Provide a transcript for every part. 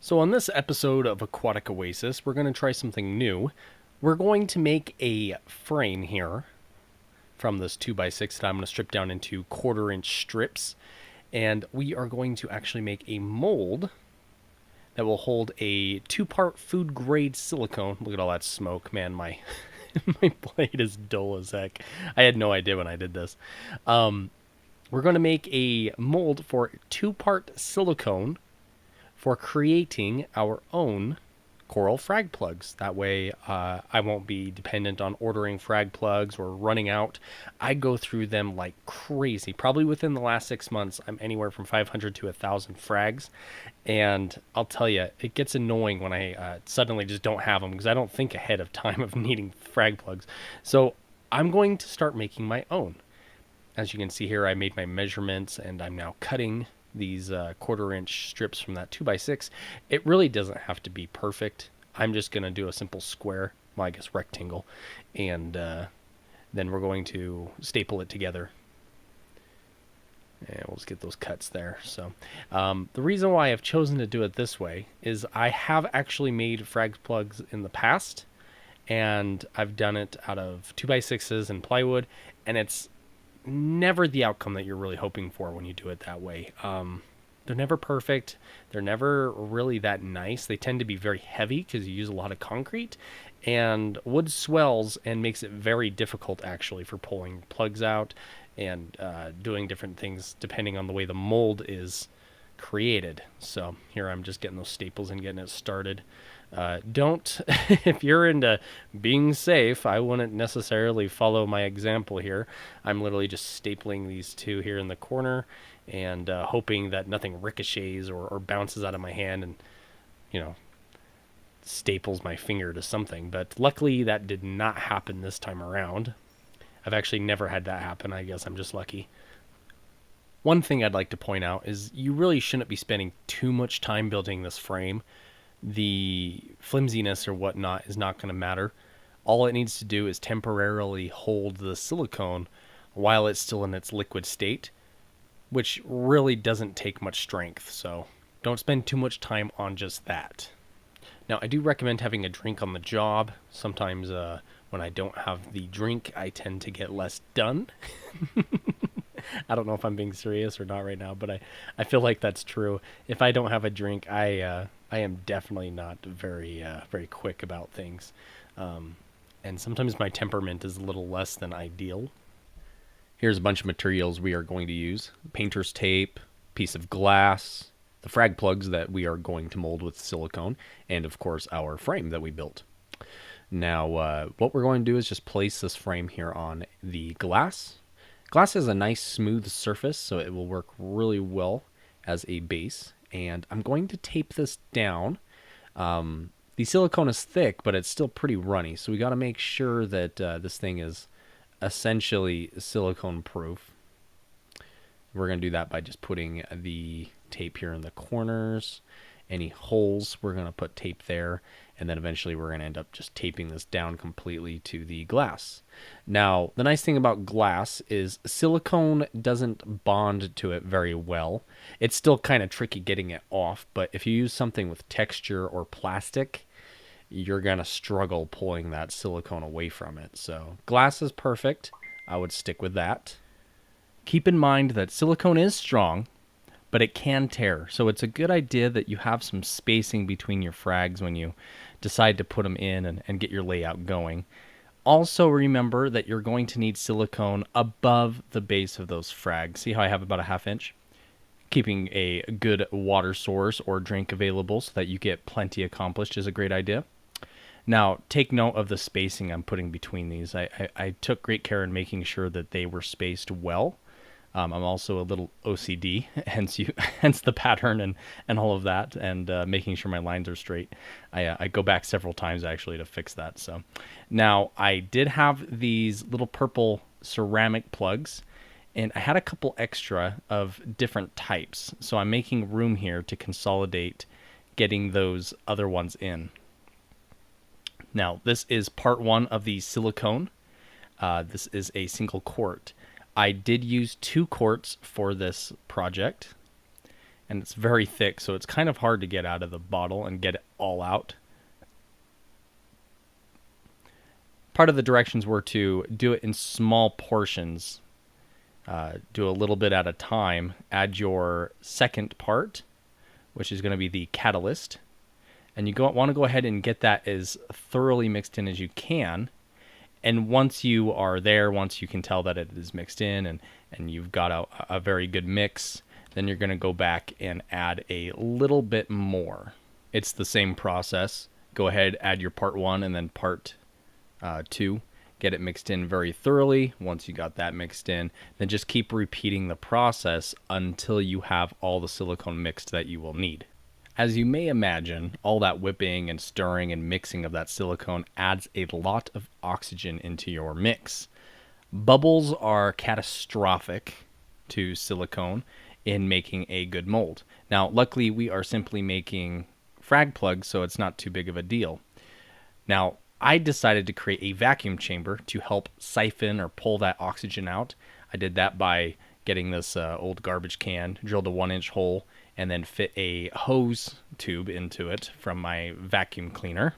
So on this episode of Aquatic Oasis, we're going to try something new. We're going to make a frame here from this 2x6 that I'm going to strip down into 1/4-inch strips. And we are going to actually make a mold that will hold a 2-part food grade silicone. Look at all that smoke, man. My my blade is dull as heck. I had no idea when I did this. We're going to make a mold for 2-part silicone for creating our own Coral Frag Plugs. That way, I won't be dependent on ordering frag plugs or running out. I go through them like crazy. Probably within the last 6 months, I'm anywhere from 500 to 1,000 frags. And I'll tell you, it gets annoying when I suddenly just don't have them because I don't think ahead of time of needing frag plugs. So I'm going to start making my own. As you can see here, I made my measurements and I'm now cutting these 1/4-inch strips from that 2x6. It really doesn't have to be perfect. I'm just going to do a simple square, well, I guess rectangle, and then we're going to staple it together. And we'll just get those cuts there. So the reason why I've chosen to do it this way is I have actually made frag plugs in the past, and I've done it out of 2x6s and plywood, and it's never the outcome that you're really hoping for when you do it that way. They're never perfect. They're never really that nice. They tend to be very heavy because you use a lot of concrete, and wood swells and makes it very difficult actually for pulling plugs out and doing different things depending on the way the mold is created. So here I'm just getting those staples and getting it started. Don't, if you're into being safe, I wouldn't necessarily follow my example here. I'm literally just stapling these two here in the corner and hoping that nothing ricochets or bounces out of my hand and, staples my finger to something. But luckily that did not happen this time around. I've actually never had that happen. I guess I'm just lucky. One thing I'd like to point out is you really shouldn't be spending too much time building this frame. The flimsiness or whatnot is not going to matter. All it needs to do is temporarily hold the silicone while it's still in its liquid state, which really doesn't take much strength. So don't spend too much time on just that. Now, I do recommend having a drink on the job. Sometimes when I don't have the drink, I tend to get less done. I don't know if I'm being serious or not right now, but I feel like that's true. If I don't have a drink, I am definitely not very quick about things. And sometimes my temperament is a little less than ideal. Here's a bunch of materials we are going to use. Painter's tape, piece of glass, the frag plugs that we are going to mold with silicone, and of course our frame that we built. Now, what we're going to do is just place this frame here on the glass. Glass has a nice smooth surface, so it will work really well as a base. And I'm going to tape this down. The silicone is thick, but it's still pretty runny, so we got to make sure that this thing is essentially silicone proof. We're going to do that by just putting the tape here in the corners. Any holes, we're going to put tape there, and then eventually we're going to end up just taping this down completely to the glass. Now, the nice thing about glass is silicone doesn't bond to it very well. It's still kind of tricky getting it off, but if you use something with texture or plastic, you're going to struggle pulling that silicone away from it. So glass is perfect. I would stick with that. Keep in mind that silicone is strong, but it can tear. So it's a good idea that you have some spacing between your frags when you decide to put them in and get your layout going. Also remember that you're going to need silicone above the base of those frags. See how I have about a 1/2 inch? Keeping a good water source or drink available so that you get plenty accomplished is a great idea. Now, take note of the spacing I'm putting between these. I took great care in making sure that they were spaced well. I'm also a little OCD, hence the pattern and all of that, and making sure my lines are straight. I go back several times actually to fix that. So now I did have these little purple ceramic plugs, and I had a couple extra of different types. So I'm making room here to consolidate getting those other ones in. Now this is part 1 of the silicone. This is a single quart. I did use 2 quarts for this project, and it's very thick, so it's kind of hard to get out of the bottle and get it all out. Part of the directions were to do it in small portions, do a little bit at a time, add your second part, which is going to be the catalyst, and you want to go ahead and get that as thoroughly mixed in as you can. And once you are there, once you can tell that it is mixed in and you've got a very good mix, then you're going to go back and add a little bit more. It's the same process. Go ahead, add your part 1 and then part 2. Get it mixed in very thoroughly. Once you got that mixed in, then just keep repeating the process until you have all the silicone mixed that you will need. As you may imagine, all that whipping and stirring and mixing of that silicone adds a lot of oxygen into your mix. Bubbles are catastrophic to silicone in making a good mold. Now, luckily, we are simply making frag plugs, so it's not too big of a deal. Now, I decided to create a vacuum chamber to help siphon or pull that oxygen out. I did that by getting this old garbage can, drilled a 1-inch hole, and then fit a hose tube into it from my vacuum cleaner.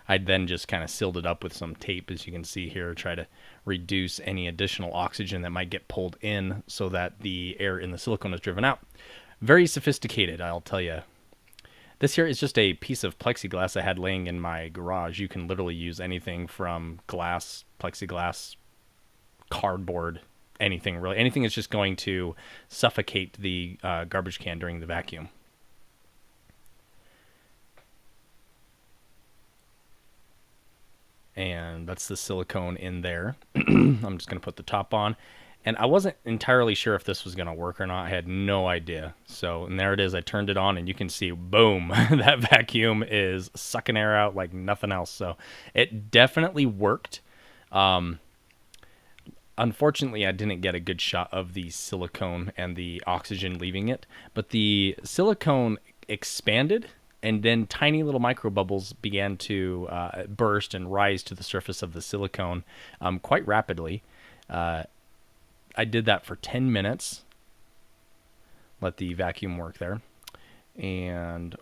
I then just kind of sealed it up with some tape, as you can see here, try to reduce any additional oxygen that might get pulled in so that the air in the silicone is driven out. Very sophisticated, I'll tell you. This here is just a piece of plexiglass I had laying in my garage. You can literally use anything from glass, plexiglass, cardboard, anything really. Anything that's just going to suffocate the garbage can during the vacuum. And that's the silicone in there. I'm just going to put the top on. And I wasn't entirely sure if this was going to work or not. I had no idea. So, and there it is. I turned it on and you can see, boom, that vacuum is sucking air out like nothing else. So it definitely worked. Unfortunately, I didn't get a good shot of the silicone and the oxygen leaving it. But the silicone expanded, and then tiny little micro bubbles began to burst and rise to the surface of the silicone quite rapidly. I did that for 10 minutes. Let the vacuum work there. And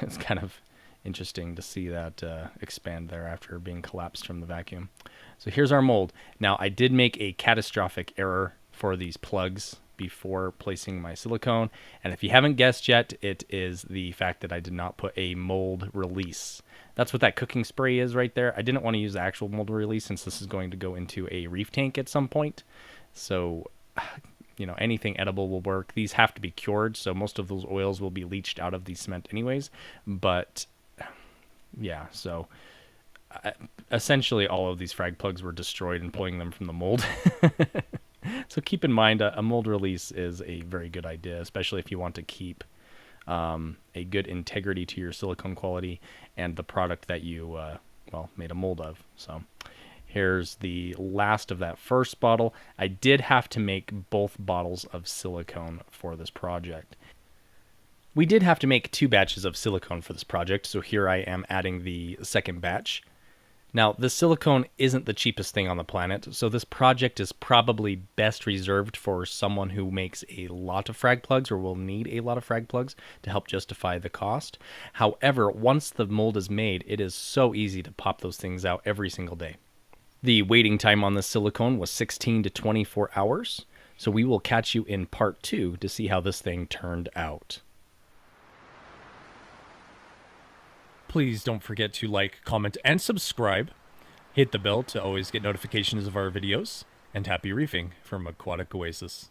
it's kind of interesting to see that expand there after being collapsed from the vacuum. So here's our mold. Now, I did make a catastrophic error for these plugs before placing my silicone. And if you haven't guessed yet, it is the fact that I did not put a mold release. That's what that cooking spray is right there. I didn't want to use the actual mold release since this is going to go into a reef tank at some point. So, you know, anything edible will work. These have to be cured, so most of those oils will be leached out of the cement anyways. But, yeah, so essentially all of these frag plugs were destroyed in pulling them from the mold. So keep in mind, a mold release is a very good idea, especially if you want to keep a good integrity to your silicone quality and the product that you, made a mold of. So here's the last of that first bottle. I did have to make both bottles of silicone for this project. We did have to make 2 batches of silicone for this project, so here I am adding the second batch. Now, the silicone isn't the cheapest thing on the planet, so this project is probably best reserved for someone who makes a lot of frag plugs or will need a lot of frag plugs to help justify the cost. However, once the mold is made, it is so easy to pop those things out every single day. The waiting time on this silicone was 16 to 24 hours, so we will catch you in part 2 to see how this thing turned out. Please don't forget to like, comment, and subscribe. Hit the bell to always get notifications of our videos. And happy reefing from Aquatic Oasis.